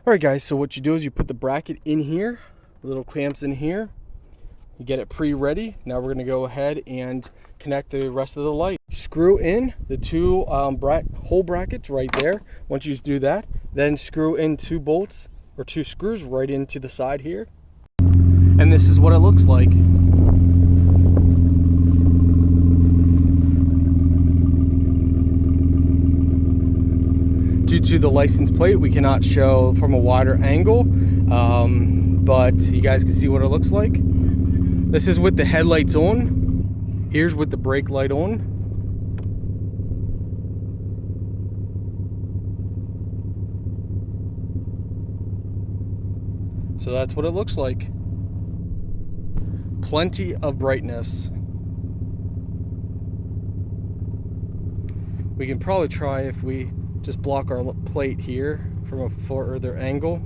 Alright guys, so what you do is you put the bracket in here, little clamps in here, you get it pre-ready. Now we're going to go ahead and connect the rest of the light. Screw in the two hole brackets right there. Once you do that, then screw in two bolts or two screws right into the side here. And this is what it looks like. Due to the license plate, we cannot show from a wider angle, but you guys can see what it looks like. This is with the headlights on. Here's with the brake light on. So that's what it looks like. Plenty of brightness. We can probably try if we just block our plate here from a further angle.